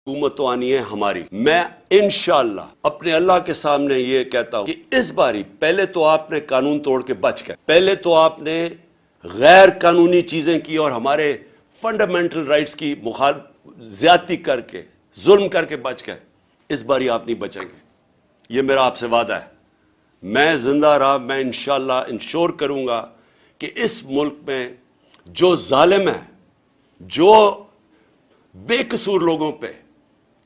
حکومت تو آنی ہے ہماری. میں انشاءاللہ اپنے اللہ کے سامنے یہ کہتا ہوں کہ اس باری پہلے تو آپ نے قانون توڑ کے بچ گئے, پہلے تو آپ نے غیر قانونی چیزیں کی اور ہمارے فنڈامنٹل رائٹس کی زیادتی کر کے ظلم کر کے بچ گئے. اس باری آپ نہیں بچیں گے, یہ میرا آپ سے وعدہ ہے. میں زندہ رہا, میں انشاءاللہ انشور کروں گا کہ اس ملک میں جو ظالم ہے, جو بے قصور لوگوں پہ,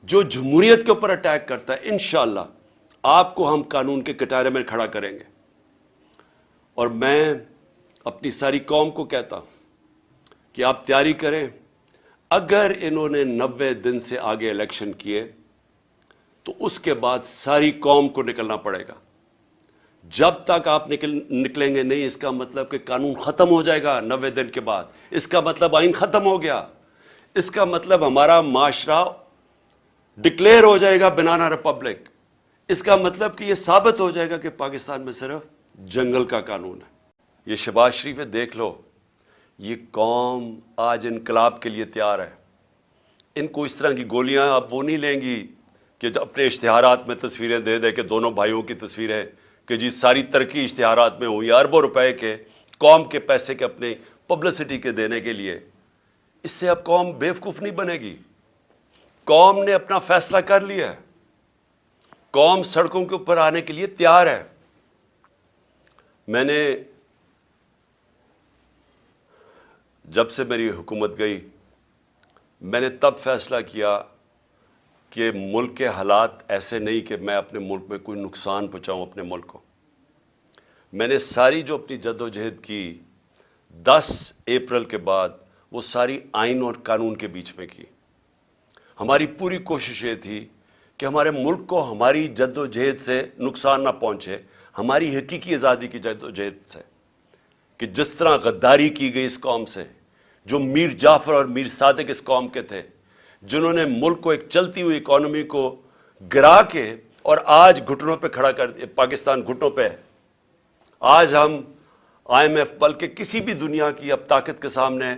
جو جمہوریت کے اوپر اٹیک کرتا ہے, انشاءاللہ آپ کو ہم قانون کے کٹارے میں کھڑا کریں گے. اور میں اپنی ساری قوم کو کہتا ہوں کہ آپ تیاری کریں. اگر انہوں نے 90 دن سے آگے الیکشن کیے تو اس کے بعد ساری قوم کو نکلنا پڑے گا. جب تک آپ نکلیں گے نہیں, اس کا مطلب کہ قانون ختم ہو جائے گا 90 دن کے بعد. اس کا مطلب آئین ختم ہو گیا. اس کا مطلب ہمارا معاشرہ ڈکلیئر ہو جائے گا بنانا ریپبلک. اس کا مطلب کہ یہ ثابت ہو جائے گا کہ پاکستان میں صرف جنگل کا قانون ہے. یہ شہباز شریف ہے, دیکھ لو, یہ قوم آج انقلاب کے لیے تیار ہے. ان کو اس طرح کی گولیاں اب وہ نہیں لیں گی کہ اپنے اشتہارات میں تصویریں دے دے کہ دونوں بھائیوں کی تصویریں کہ جی ساری ترقی اشتہارات میں ہوئی, اربوں روپے کے قوم کے پیسے کے اپنے پبلسٹی کے دینے کے لیے. اس سے اب قوم بیوقوف نہیں بنے گی. قوم نے اپنا فیصلہ کر لیا ہے. قوم سڑکوں کے اوپر آنے کے لیے تیار ہے. میں نے جب سے میری حکومت گئی, میں نے تب فیصلہ کیا کہ ملک کے حالات ایسے نہیں کہ میں اپنے ملک میں کوئی نقصان پہنچاؤں اپنے ملک کو. میں نے ساری جو اپنی جدوجہد کی 10 اپریل کے بعد, وہ ساری آئین اور قانون کے بیچ میں کی. ہماری پوری کوشش یہ تھی کہ ہمارے ملک کو ہماری جدوجہد سے نقصان نہ پہنچے, ہماری حقیقی آزادی کی جدوجہد سے. کہ جس طرح غداری کی گئی اس قوم سے, جو میر جعفر اور میر صادق اس قوم کے تھے, جنہوں نے ملک کو ایک چلتی ہوئی اکانومی کو گرا کے اور آج گھٹنوں پہ کھڑا کر, پاکستان گھٹنوں پہ ہے. آج ہم IMF بلکہ کسی بھی دنیا کی اب طاقت کے سامنے,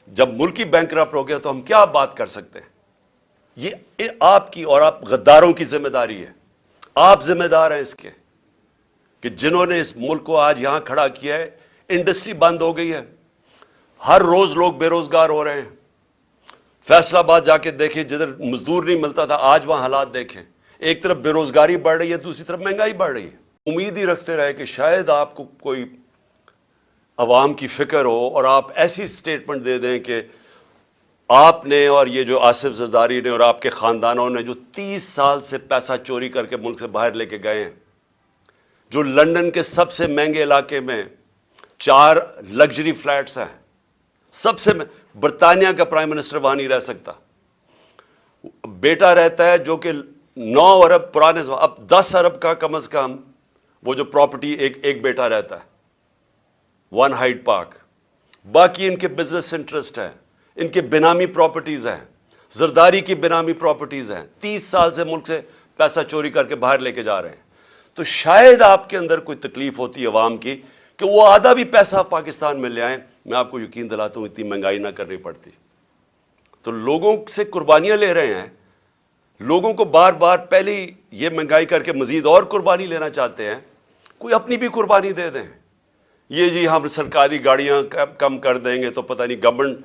جب ملکی بینکرپٹ ہو گیا تو ہم کیا بات کر سکتے ہیں. یہ آپ کی اور آپ غداروں کی ذمہ داری ہے. آپ ذمہ دار ہیں اس کے کہ جنہوں نے اس ملک کو آج یہاں کھڑا کیا ہے. انڈسٹری بند ہو گئی ہے, ہر روز لوگ بے روزگار ہو رہے ہیں. فیصل آباد جا کے دیکھیں, جدھر مزدور نہیں ملتا تھا, آج وہاں حالات دیکھیں. ایک طرف بے روزگاری بڑھ رہی ہے, دوسری طرف مہنگائی بڑھ رہی ہے. امید ہی رکھتے رہے کہ شاید آپ کو کوئی عوام کی فکر ہو اور آپ ایسی سٹیٹمنٹ دے دیں کہ آپ نے اور یہ جو آصف زرداری نے اور آپ کے خاندانوں نے جو 30 سال سے پیسہ چوری کر کے ملک سے باہر لے کے گئے ہیں, جو لندن کے سب سے مہنگے علاقے میں 4 لگژری فلیٹس ہیں, سب سے برطانیہ کا پرائم منسٹر وہاں نہیں رہ سکتا. بیٹا رہتا ہے جو کہ 9 ارب پرانے, اب 10 ارب کا کم از کم وہ جو پراپرٹی ایک بیٹا رہتا ہے, 1 ہائیڈ پارک. باقی ان کے بزنس انٹرسٹ ہیں, ان کے بینامی پراپرٹیز ہیں, زرداری کی بینامی پراپرٹیز ہیں. 30 سال سے ملک سے پیسہ چوری کر کے باہر لے کے جا رہے ہیں. تو شاید آپ کے اندر کوئی تکلیف ہوتی ہے عوام کی کہ وہ آدھا بھی پیسہ پاکستان میں لے آئیں. میں آپ کو یقین دلاتا ہوں اتنی مہنگائی نہ کرنی پڑتی. تو لوگوں سے قربانیاں لے رہے ہیں, لوگوں کو بار بار پہلے یہ مہنگائی کر کے مزید اور قربانی لینا چاہتے ہیں. کوئی اپنی بھی قربانی دے دیں. یہ جی ہم سرکاری گاڑیاں کم کر دیں گے تو پتہ نہیں گورنمنٹ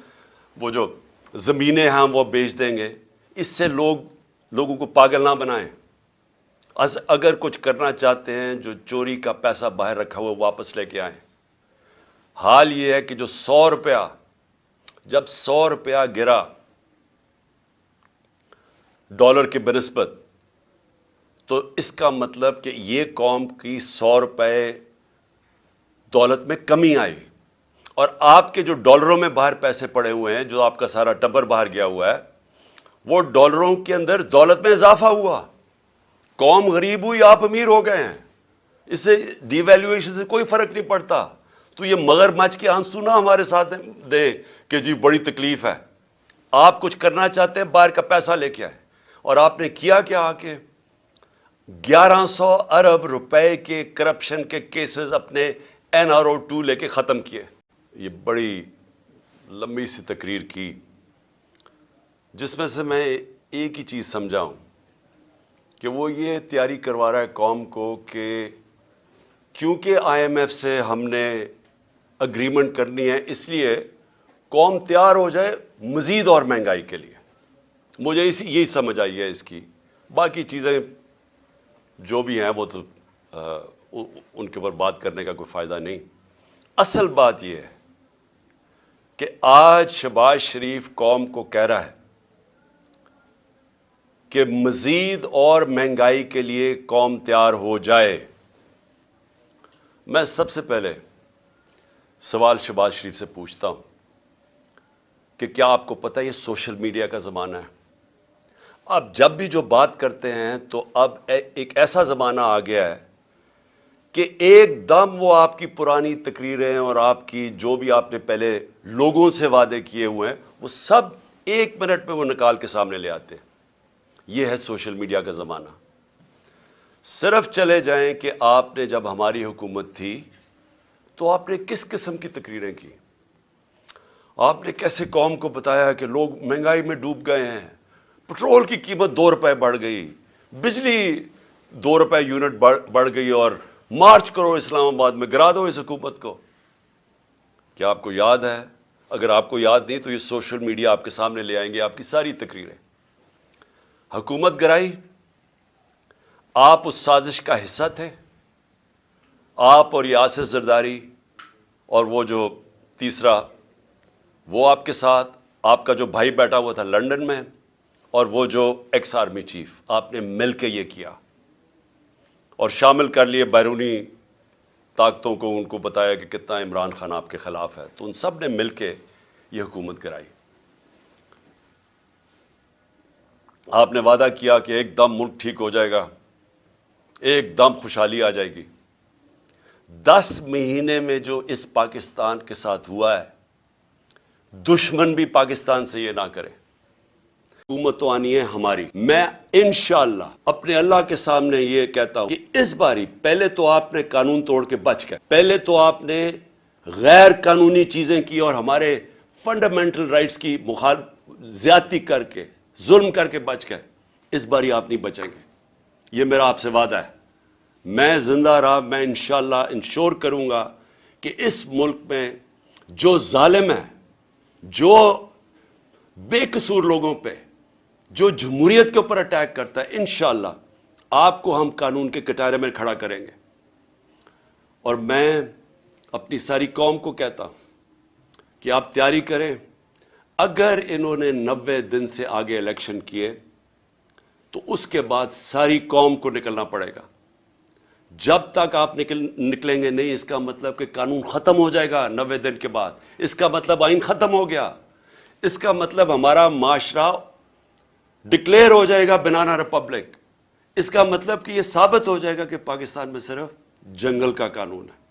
وہ جو زمینیں ہیں وہ بیچ دیں گے. اس سے لوگوں کو پاگل نہ بنائیں. اگر کچھ کرنا چاہتے ہیں, جو چوری کا پیسہ باہر رکھا ہوا واپس لے کے آئیں. حال یہ ہے کہ جو 100 روپیہ, جب 100 روپیہ گرا ڈالر کے بنسبت, تو اس کا مطلب کہ یہ قوم کی 100 روپے دولت میں کمی آئی. اور آپ کے جو ڈالروں میں باہر پیسے پڑے ہوئے ہیں, جو آپ کا سارا ٹبر باہر گیا ہوا ہے, وہ ڈالروں کے اندر دولت میں اضافہ ہوا. قوم غریب ہوئی, آپ امیر ہو گئے ہیں. اس سے ڈی ویلیویشن سے کوئی فرق نہیں پڑتا. تو یہ مگرمچھ کے آنسو نہ ہمارے ساتھ دیں کہ جی بڑی تکلیف ہے. آپ کچھ کرنا چاہتے ہیں, باہر کا پیسہ لے کے آئے. اور آپ نے کیا کیا آ کے 1100 ارب روپے کے کرپشن کے کیسز اپنے NRO2 لے کے ختم کیے. یہ بڑی لمبی سی تقریر کی, جس میں سے میں ایک ہی چیز سمجھاؤں کہ وہ یہ تیاری کروا رہا ہے قوم کو کہ کیونکہ آئی ایم ایف سے ہم نے اگریمنٹ کرنی ہے، اس لیے قوم تیار ہو جائے مزید اور مہنگائی کے لیے. مجھے یہی سمجھ آئی ہے اس کی. باقی چیزیں جو بھی ہیں وہ تو ان کے اوپر بات کرنے کا کوئی فائدہ نہیں. اصل بات یہ ہے کہ آج شہباز شریف قوم کو کہہ رہا ہے کہ مزید اور مہنگائی کے لیے قوم تیار ہو جائے. میں سب سے پہلے سوال شہباز شریف سے پوچھتا ہوں کہ کیا آپ کو پتہ ہے یہ سوشل میڈیا کا زمانہ ہے؟ اب جب بھی جو بات کرتے ہیں تو اب ایک ایسا زمانہ آ گیا ہے کہ ایک دم وہ آپ کی پرانی تقریریں اور آپ کی جو بھی آپ نے پہلے لوگوں سے وعدے کیے ہوئے ہیں وہ سب 1 منٹ میں وہ نکال کے سامنے لے آتے ہیں. یہ ہے سوشل میڈیا کا زمانہ. صرف چلے جائیں کہ آپ نے جب ہماری حکومت تھی تو آپ نے کس قسم کی تقریریں کی. آپ نے کیسے قوم کو بتایا کہ لوگ مہنگائی میں ڈوب گئے ہیں، پٹرول کی قیمت 2 روپے بڑھ گئی، بجلی 2 روپے یونٹ بڑھ گئی، اور مارچ کرو اسلام آباد میں، گرا دو اس حکومت کو. کیا آپ کو یاد ہے؟ اگر آپ کو یاد نہیں تو یہ سوشل میڈیا آپ کے سامنے لے آئیں گے آپ کی ساری تقریریں. حکومت گرائی، آپ اس سازش کا حصہ تھے. آپ اور یاسر زرداری اور وہ جو تیسرا وہ آپ کے ساتھ، آپ کا جو بھائی بیٹھا ہوا تھا لندن میں، اور وہ جو ایکس آرمی چیف، آپ نے مل کے یہ کیا اور شامل کر لیے بیرونی طاقتوں کو. ان کو بتایا کہ کتنا عمران خان آپ کے خلاف ہے، تو ان سب نے مل کے یہ حکومت گرائی. آپ نے وعدہ کیا کہ ایک دم ملک ٹھیک ہو جائے گا، ایک دم خوشحالی آ جائے گی. 10 مہینے میں جو اس پاکستان کے ساتھ ہوا ہے، دشمن بھی پاکستان سے یہ نہ کرے. حکومت تو آنی ہے ہماری. میں انشاءاللہ اپنے اللہ کے سامنے یہ کہتا ہوں کہ اس باری پہلے تو آپ نے قانون توڑ کے بچ گئے، پہلے تو آپ نے غیر قانونی چیزیں کی اور ہمارے فنڈامنٹل رائٹس کی زیادتی کر کے، ظلم کر کے بچ گئے. اس باری آپ نہیں بچیں گے، یہ میرا آپ سے وعدہ ہے. میں زندہ رہا میں انشاءاللہ انشور کروں گا کہ اس ملک میں جو ظالم ہے، جو بے قصور لوگوں پہ، جو جمہوریت کے اوپر اٹیک کرتا ہے، انشاءاللہ آپ کو ہم قانون کے کٹارے میں کھڑا کریں گے. اور میں اپنی ساری قوم کو کہتا ہوں کہ آپ تیاری کریں. اگر انہوں نے 90 دن سے آگے الیکشن کیے تو اس کے بعد ساری قوم کو نکلنا پڑے گا. جب تک آپ نکلیں گے نہیں، اس کا مطلب کہ قانون ختم ہو جائے گا 90 دن کے بعد. اس کا مطلب آئین ختم ہو گیا. اس کا مطلب ہمارا معاشرہ ڈکلیئر ہو جائے گا بنانا ریپبلک. اس کا مطلب کہ یہ ثابت ہو جائے گا کہ پاکستان میں صرف جنگل کا قانون ہے.